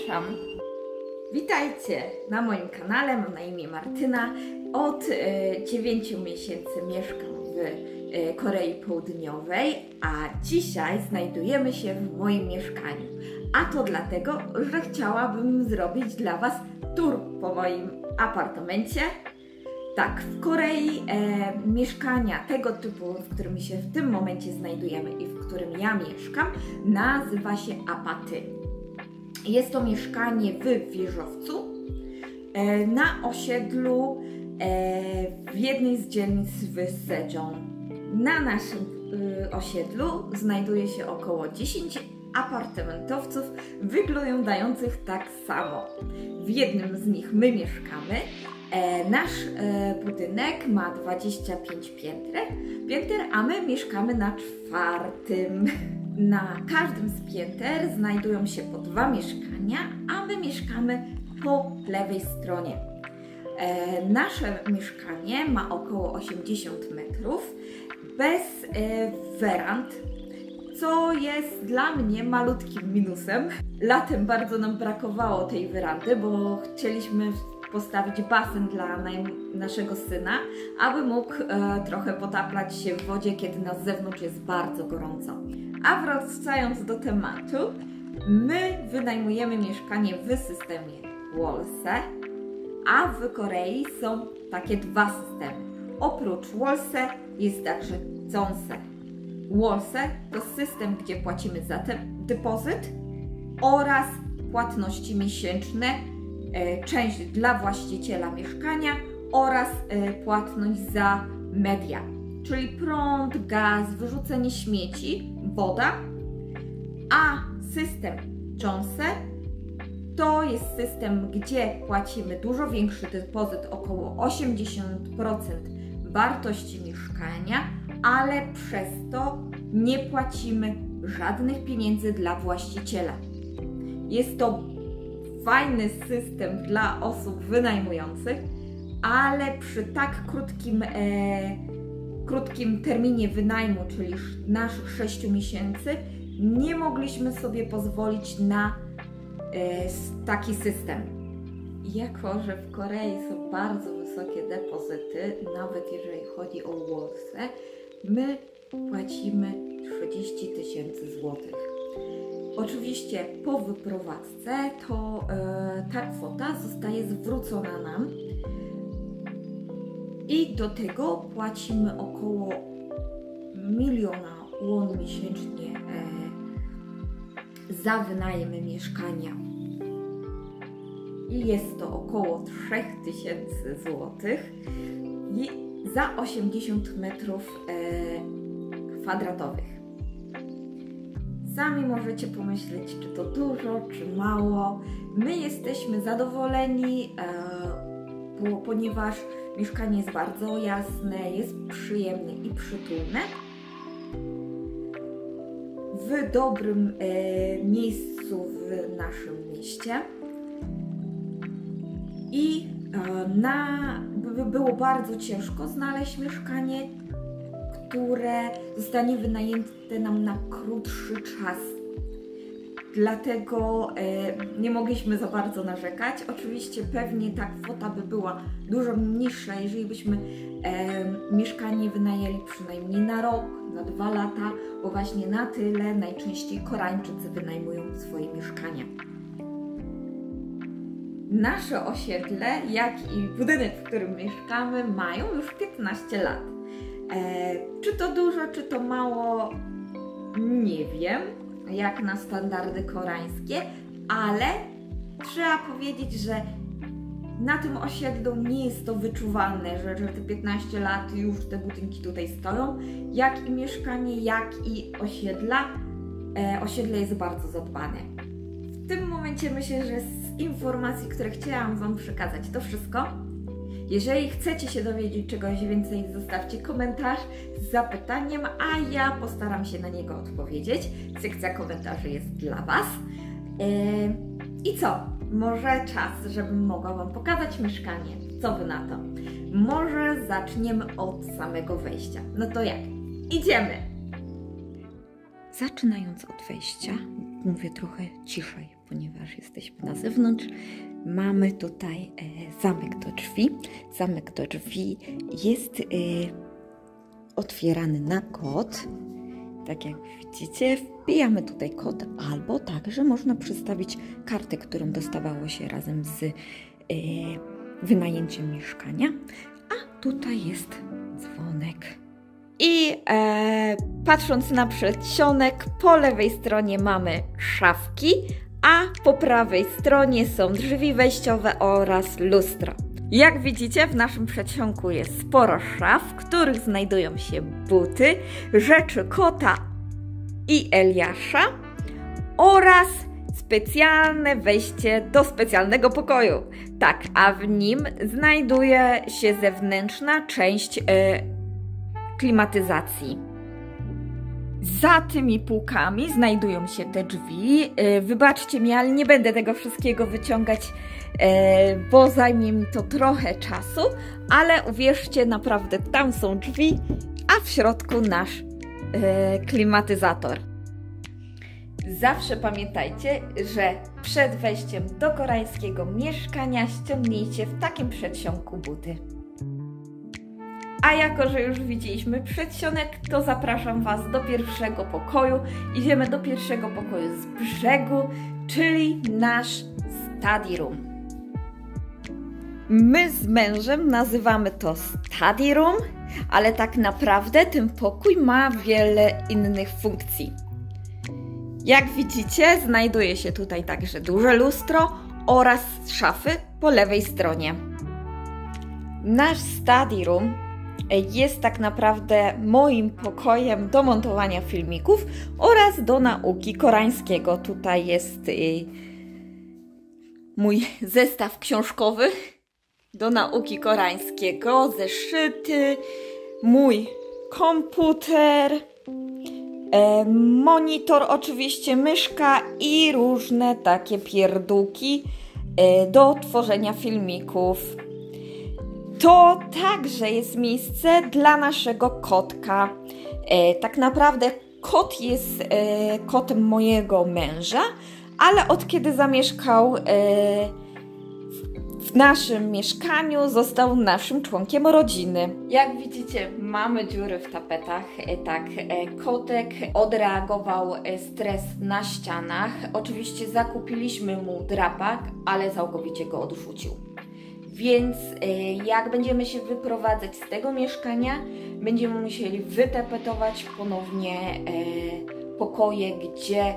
Zapraszam. Witajcie na moim kanale, mam na imię Martyna. Od 9 miesięcy mieszkam w Korei Południowej, a dzisiaj znajdujemy się w moim mieszkaniu. A to dlatego, że chciałabym zrobić dla Was tour po moim apartamencie. Tak, w Korei mieszkania tego typu, w którym się w tym momencie znajdujemy i w którym ja mieszkam, nazywa się apaty. Jest to mieszkanie w wieżowcu na osiedlu w jednej z dzielnic w Sejong. Na naszym osiedlu znajduje się około 10 apartamentowców wyglądających tak samo. W jednym z nich my mieszkamy. Nasz budynek ma 25 pięter, a my mieszkamy na 4. Na każdym z pięter znajdują się po 2 mieszkania, a my mieszkamy po lewej stronie. Nasze mieszkanie ma około 80 metrów, bez werand, co jest dla mnie malutkim minusem. Latem bardzo nam brakowało tej werandy, bo chcieliśmy postawić basen dla naszego syna, aby mógł trochę potaplać się w wodzie, kiedy na zewnątrz jest bardzo gorąco. A wracając do tematu, my wynajmujemy mieszkanie w systemie Wolse, a w Korei są takie 2 systemy. Oprócz Wolse jest także Jeonse. Wolse to system, gdzie płacimy za depozyt oraz płatności miesięczne, część dla właściciela mieszkania oraz płatność za media, czyli prąd, gaz, wyrzucenie śmieci, woda. A system Jeonse to jest system, gdzie płacimy dużo większy depozyt, około 80% wartości mieszkania, ale przez to nie płacimy żadnych pieniędzy dla właściciela. Jest to fajny system dla osób wynajmujących, ale przy tak krótkim terminie wynajmu, czyli naszych 6 miesięcy, nie mogliśmy sobie pozwolić na taki system. Jako że w Korei są bardzo wysokie depozyty, nawet jeżeli chodzi o Wolse, my płacimy 30 000 złotych. Oczywiście po wyprowadzce to ta kwota zostaje zwrócona nam i do tego płacimy około 1 000 000 won miesięcznie za wynajem mieszkania. I jest to około 3000 złotych i za 80 metrów kwadratowych. Sami możecie pomyśleć, czy to dużo, czy mało. My jesteśmy zadowoleni, ponieważ mieszkanie jest bardzo jasne, jest przyjemne i przytulne. W dobrym miejscu w naszym mieście. I było bardzo ciężko znaleźć mieszkanie, które zostanie wynajęte nam na krótszy czas. Dlatego nie mogliśmy za bardzo narzekać. Oczywiście pewnie ta kwota by była dużo niższa, jeżeli byśmy mieszkanie wynajęli przynajmniej na rok, na 2 lata, bo właśnie na tyle najczęściej Koreańczycy wynajmują swoje mieszkania. Nasze osiedle, jak i budynek, w którym mieszkamy, mają już 15 lat. Czy to dużo, czy to mało, nie wiem, jak na standardy koreańskie, ale trzeba powiedzieć, że na tym osiedlu nie jest to wyczuwalne, że te 15 lat już te budynki tutaj stoją, jak i mieszkanie, jak i osiedle jest bardzo zadbane. W tym momencie myślę, że z informacji, które chciałam Wam przekazać, to wszystko. Jeżeli chcecie się dowiedzieć czegoś więcej, zostawcie komentarz z zapytaniem, a ja postaram się na niego odpowiedzieć. Sekcja komentarzy jest dla Was. I co? Może czas, żebym mogła Wam pokazać mieszkanie. Co Wy na to? Może zaczniemy od samego wejścia. No to jak? Idziemy! Zaczynając od wejścia, mówię trochę ciszej. ponieważ jesteśmy na zewnątrz. Mamy tutaj zamek do drzwi. Zamek do drzwi jest otwierany na kod. Tak jak widzicie, wbijamy tutaj kod, albo także można przystawić kartę, którą dostawało się razem z wynajęciem mieszkania. A tutaj jest dzwonek. I patrząc na przedsionek, po lewej stronie mamy szafki, a po prawej stronie są drzwi wejściowe oraz lustro. Jak widzicie, w naszym przedsionku jest sporo szaf, w których znajdują się buty, rzeczy kota i Eliasza oraz specjalne wejście do specjalnego pokoju. Tak, a w nim znajduje się zewnętrzna część klimatyzacji. Za tymi półkami znajdują się te drzwi. Wybaczcie mi, ale nie będę tego wszystkiego wyciągać, bo zajmie mi to trochę czasu, ale uwierzcie, naprawdę tam są drzwi, a w środku nasz klimatyzator. Zawsze pamiętajcie, że przed wejściem do koreańskiego mieszkania ściągnijcie w takim przedsionku buty. A jako, że już widzieliśmy przedsionek, to zapraszam Was do pierwszego pokoju. Idziemy do pierwszego pokoju z brzegu, czyli nasz study room. My z mężem nazywamy to study room, ale tak naprawdę ten pokój ma wiele innych funkcji. Jak widzicie, znajduje się tutaj także duże lustro oraz szafy po lewej stronie. Nasz study room jest tak naprawdę moim pokojem do montowania filmików oraz do nauki koreańskiego. Tutaj jest mój zestaw książkowy do nauki koreańskiego, zeszyty, mój komputer, monitor, oczywiście myszka i różne takie pierdółki do tworzenia filmików. To także jest miejsce dla naszego kotka. Tak naprawdę kot jest kotem mojego męża, ale od kiedy zamieszkał w naszym mieszkaniu, został naszym członkiem rodziny. Jak widzicie, mamy dziury w tapetach. Tak, kotek odreagował stres na ścianach. Oczywiście zakupiliśmy mu drapak, ale całkowicie go odrzucił. Więc jak będziemy się wyprowadzać z tego mieszkania, będziemy musieli wytapetować ponownie pokoje, gdzie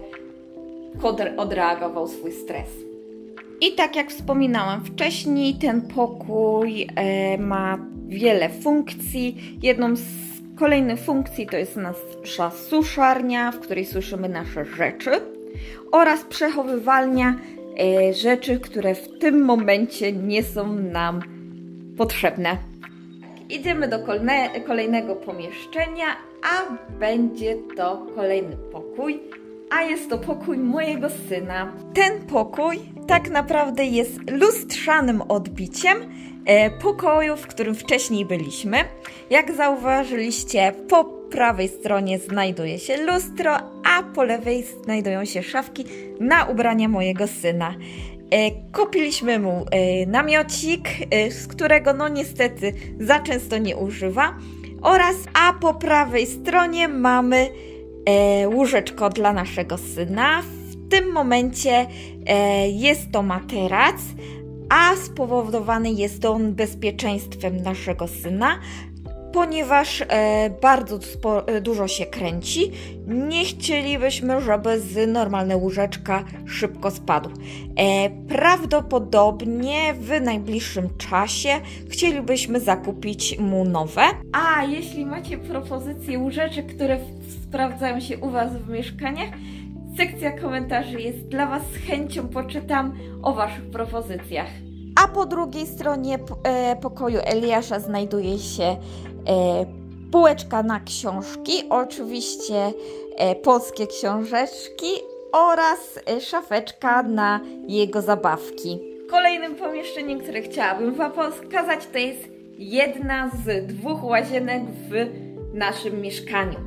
kot odreagował swój stres. I tak jak wspominałam wcześniej, ten pokój ma wiele funkcji. Jedną z kolejnych funkcji to jest nasza suszarnia, w której suszymy nasze rzeczy, oraz przechowywalnia rzeczy, które w tym momencie nie są nam potrzebne. Idziemy do kolejnego pomieszczenia, a będzie to kolejny pokój, a jest to pokój mojego syna. Ten pokój tak naprawdę jest lustrzanym odbiciem pokoju, w którym wcześniej byliśmy. Jak zauważyliście, po prawej stronie znajduje się lustro, a po lewej znajdują się szafki na ubrania mojego syna. Kupiliśmy mu namiocik, z którego no niestety za często nie używa, a po prawej stronie mamy łóżeczko dla naszego syna. W tym momencie jest to materac, a spowodowany jest on bezpieczeństwem naszego syna, ponieważ bardzo dużo się kręci. Nie chcielibyśmy, żeby z normalnego łóżeczka szybko spadł. Prawdopodobnie w najbliższym czasie chcielibyśmy zakupić mu nowe. A jeśli macie propozycje łóżeczek, które sprawdzają się u Was w mieszkaniach, sekcja komentarzy jest dla Was, z chęcią poczytam o Waszych propozycjach. A po drugiej stronie pokoju Eliasza znajduje się półeczka na książki, oczywiście polskie książeczki oraz szafeczka na jego zabawki. Kolejnym pomieszczeniem, które chciałabym Wam pokazać, to jest jedna z 2 łazienek w naszym mieszkaniu.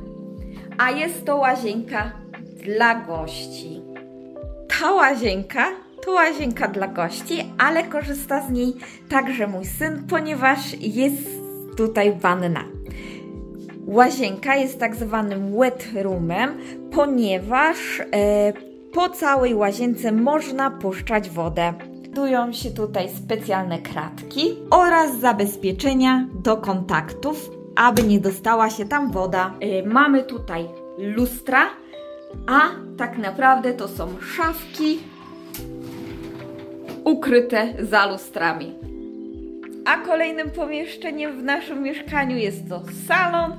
A jest to łazienka dla gości. Ta łazienka to łazienka dla gości, ale korzysta z niej także mój syn, ponieważ jest tutaj wanna. Łazienka jest tak zwanym wet roomem, ponieważ po całej łazience można puszczać wodę. Znajdują się tutaj specjalne kratki oraz zabezpieczenia do kontaktów, aby nie dostała się tam woda. Mamy tutaj lustra, a tak naprawdę to są szafki ukryte za lustrami. A kolejnym pomieszczeniem w naszym mieszkaniu jest to salon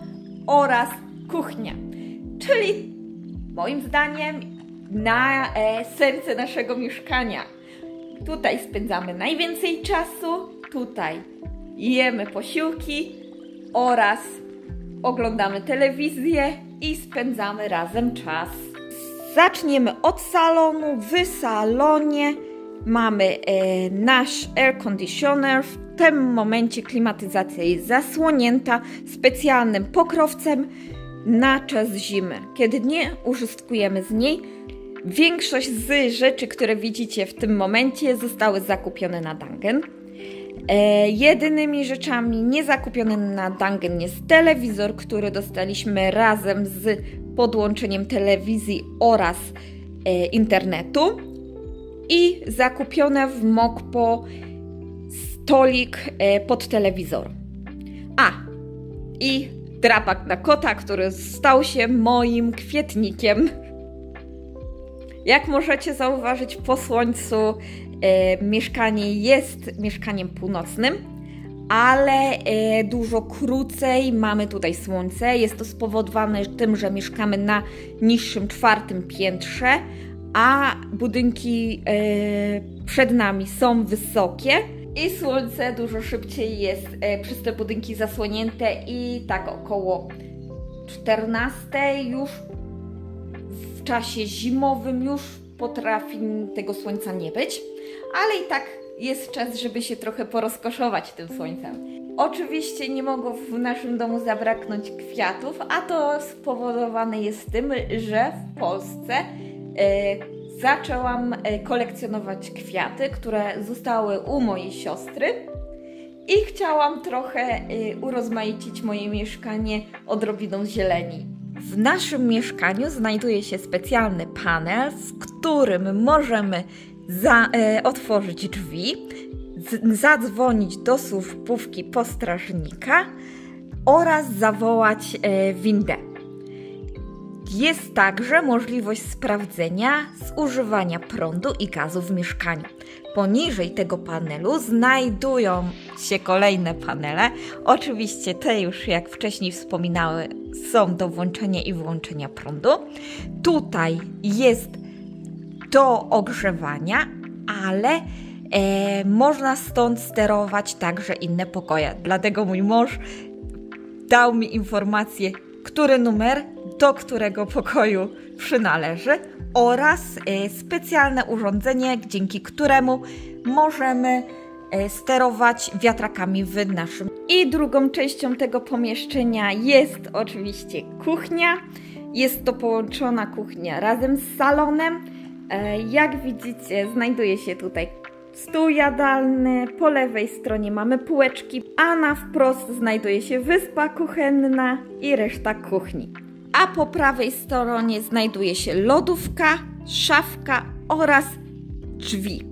oraz kuchnia, czyli moim zdaniem na serce naszego mieszkania. Tutaj spędzamy najwięcej czasu, tutaj jemy posiłki oraz oglądamy telewizję i spędzamy razem czas. Zaczniemy od salonu. W salonie mamy nasz air conditioner. W tym momencie klimatyzacja jest zasłonięta specjalnym pokrowcem na czas zimy, kiedy nie użytkujemy z niej. Większość z rzeczy, które widzicie w tym momencie, zostały zakupione na Dangen. Jedynymi rzeczami niezakupionymi na Dangen jest telewizor, który dostaliśmy razem z podłączeniem telewizji oraz internetu, i zakupione w Mokpo stolik pod telewizor. I drapak na kota, który stał się moim kwietnikiem. Jak możecie zauważyć po słońcu, mieszkanie jest mieszkaniem północnym, ale dużo krócej mamy tutaj słońce. Jest to spowodowane tym, że mieszkamy na niższym 4. piętrze, a budynki przed nami są wysokie i słońce dużo szybciej jest przez te budynki zasłonięte i tak około 14 już w czasie zimowym już potrafi tego słońca nie być, ale i tak jest czas, żeby się trochę porozkoszować tym słońcem. Oczywiście nie mogło w naszym domu zabraknąć kwiatów, a to spowodowane jest tym, że w Polsce zaczęłam kolekcjonować kwiaty, które zostały u mojej siostry i chciałam trochę urozmaicić moje mieszkanie odrobiną zieleni. W naszym mieszkaniu znajduje się specjalny panel, w którym możemy otworzyć drzwi, zadzwonić do służbówki postrażnika oraz zawołać windę. Jest także możliwość sprawdzenia zużywania prądu i gazu w mieszkaniu. Poniżej tego panelu znajdują się kolejne panele. Oczywiście te już, jak wcześniej wspominały, są do włączenia i wyłączenia prądu. Tutaj jest do ogrzewania, ale można stąd sterować także inne pokoje. Dlatego mój mąż dał mi informację, który numer do którego pokoju przynależy, oraz specjalne urządzenie, dzięki któremu możemy sterować wiatrakami w naszym. I drugą częścią tego pomieszczenia jest oczywiście kuchnia. Jest to połączona kuchnia razem z salonem. Jak widzicie, znajduje się tutaj stół jadalny, po lewej stronie mamy półeczki, a na wprost znajduje się wyspa kuchenna i reszta kuchni. A po prawej stronie znajduje się lodówka, szafka oraz drzwi.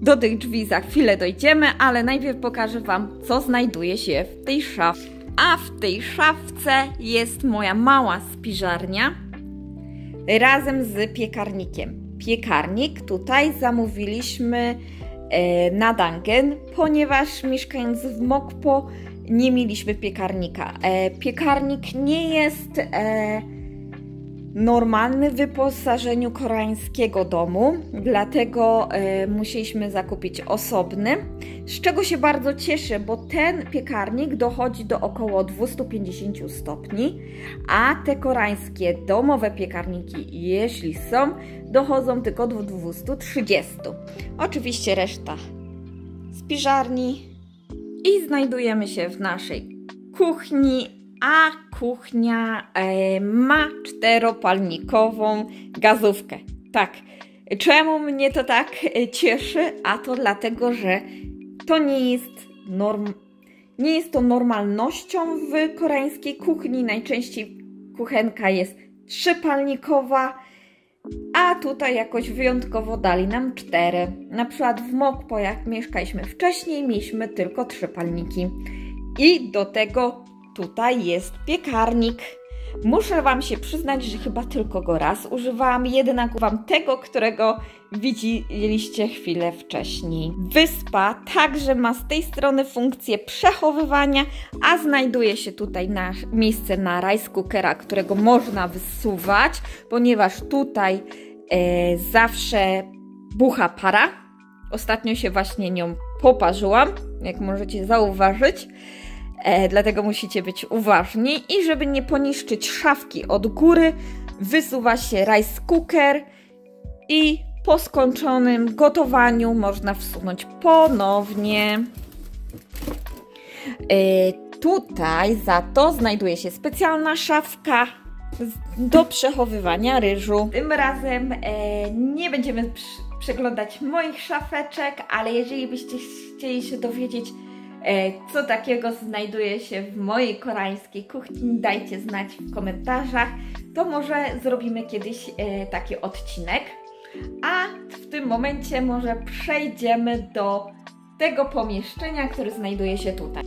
Do tych drzwi za chwilę dojdziemy, ale najpierw pokażę Wam, co znajduje się w tej szafce. A w tej szafce jest moja mała spiżarnia razem z piekarnikiem. Piekarnik tutaj zamówiliśmy na Dangen, ponieważ mieszkając w Mokpo nie mieliśmy piekarnika. Piekarnik nie jest normalny w wyposażeniu koreańskiego domu, dlatego musieliśmy zakupić osobny, z czego się bardzo cieszę, bo ten piekarnik dochodzi do około 250 stopni, a te koreańskie domowe piekarniki, jeśli są, dochodzą tylko do 230. Oczywiście reszta spiżarni i znajdujemy się w naszej kuchni, a kuchnia ma 4-palnikową gazówkę. Tak, Czemu mnie to tak cieszy? A to dlatego, że to nie jest to normalnością w koreańskiej kuchni. Najczęściej kuchenka jest trzypalnikowa, a tutaj jakoś wyjątkowo dali nam 4. Na przykład w Mokpo, jak mieszkaliśmy wcześniej, mieliśmy tylko 3 palniki. I do tego tutaj jest piekarnik. Muszę Wam się przyznać, że chyba tylko go raz używałam, jednak używam tego, którego widzieliście chwilę wcześniej. Wyspa także ma z tej strony funkcję przechowywania, a znajduje się tutaj miejsce na rice cookera, którego można wysuwać, ponieważ tutaj zawsze bucha para. Ostatnio się właśnie nią poparzyłam, jak możecie zauważyć. Dlatego musicie być uważni i żeby nie poniszczyć szafki od góry, wysuwa się rice cooker i po skończonym gotowaniu można wsunąć ponownie. Tutaj za to znajduje się specjalna szafka do przechowywania ryżu. Tym razem nie będziemy przeglądać moich szafeczek, ale jeżeli byście chcieli się dowiedzieć, co takiego znajduje się w mojej koreańskiej kuchni, dajcie znać w komentarzach, to może zrobimy kiedyś taki odcinek. A w tym momencie może przejdziemy do tego pomieszczenia, które znajduje się tutaj.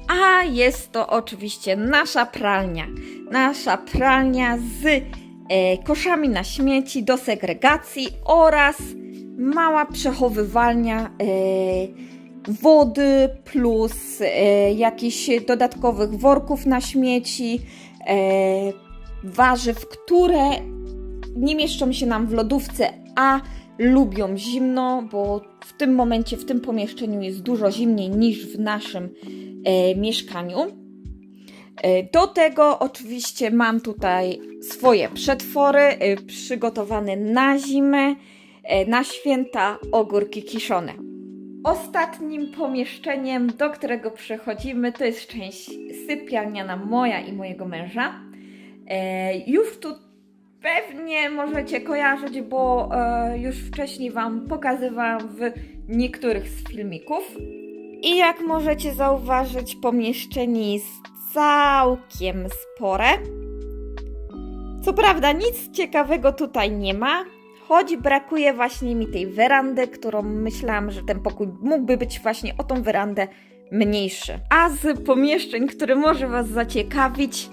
A jest to oczywiście nasza pralnia. Nasza pralnia z koszami na śmieci do segregacji oraz mała przechowywalnia wody plus jakichś dodatkowych worków na śmieci, warzyw, które nie mieszczą się nam w lodówce, a lubią zimno, bo w tym momencie, w tym pomieszczeniu jest dużo zimniej niż w naszym mieszkaniu. Do tego oczywiście mam tutaj swoje przetwory przygotowane na zimę, na święta, ogórki kiszone. Ostatnim pomieszczeniem, do którego przechodzimy, to jest część sypialniana moja i mojego męża. Już tu pewnie możecie kojarzyć, bo już wcześniej Wam pokazywałam w niektórych z filmików. I jak możecie zauważyć, pomieszczenie jest całkiem spore. Co prawda nic ciekawego tutaj nie ma, choć brakuje właśnie mi tej werandy, którą myślałam, że ten pokój mógłby być właśnie o tą werandę mniejszy. A z pomieszczeń, które może Was zaciekawić,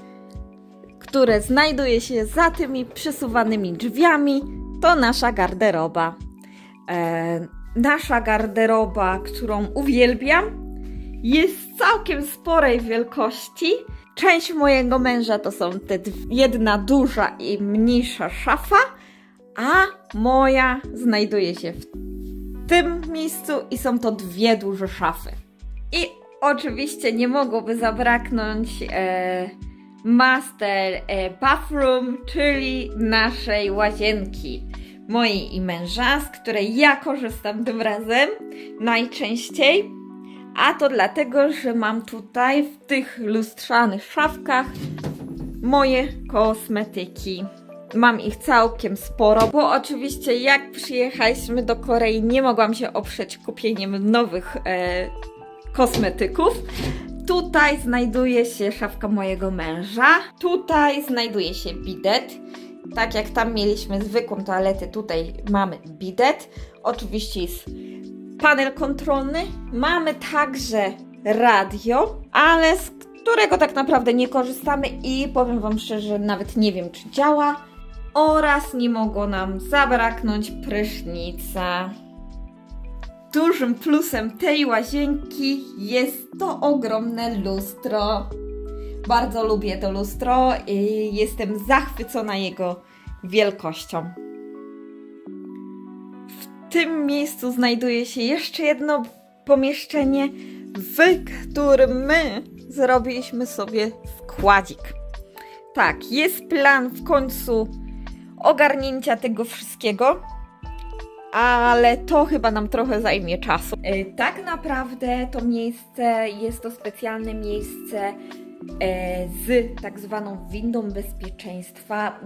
które znajduje się za tymi przesuwanymi drzwiami, to nasza garderoba. Nasza garderoba, którą uwielbiam, jest całkiem sporej wielkości. Część mojego męża to są jedna duża i mniejsza szafa, a moja znajduje się w tym miejscu i są to 2 duże szafy. I oczywiście nie mogłoby zabraknąć master bathroom, czyli naszej łazienki mojej i męża, z której ja korzystam tym razem najczęściej, a to dlatego, że mam tutaj w tych lustrzanych szafkach moje kosmetyki. Mam ich całkiem sporo, bo oczywiście jak przyjechaliśmy do Korei, nie mogłam się oprzeć kupieniem nowych kosmetyków. Tutaj znajduje się szafka mojego męża. Tutaj znajduje się bidet. Tak jak tam mieliśmy zwykłą toaletę, tutaj mamy bidet. Oczywiście jest panel kontrolny. Mamy także radio, ale z którego tak naprawdę nie korzystamy i powiem Wam szczerze, nawet nie wiem, czy działa. Oraz nie mogło nam zabraknąć prysznica. Dużym plusem tej łazienki jest to ogromne lustro. Bardzo lubię to lustro i jestem zachwycona jego wielkością. W tym miejscu znajduje się jeszcze jedno pomieszczenie, w którym my zrobiliśmy sobie składzik. Tak, jest plan w końcu ogarnięcia tego wszystkiego, ale to chyba nam trochę zajmie czasu. Tak naprawdę to miejsce jest to specjalne miejsce z tak zwaną windą bezpieczeństwa.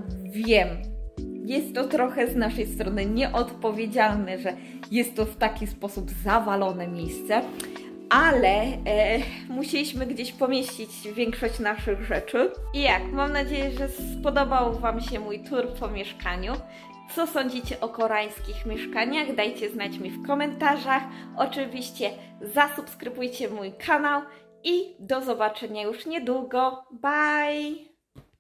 jest to trochę z naszej strony nieodpowiedzialne, że jest to w taki sposób zawalone miejsce, ale musieliśmy gdzieś pomieścić większość naszych rzeczy. I mam nadzieję, że spodobał Wam się mój tour po mieszkaniu. Co sądzicie o koreańskich mieszkaniach? Dajcie znać mi w komentarzach. Oczywiście zasubskrybujcie mój kanał i do zobaczenia już niedługo. Bye!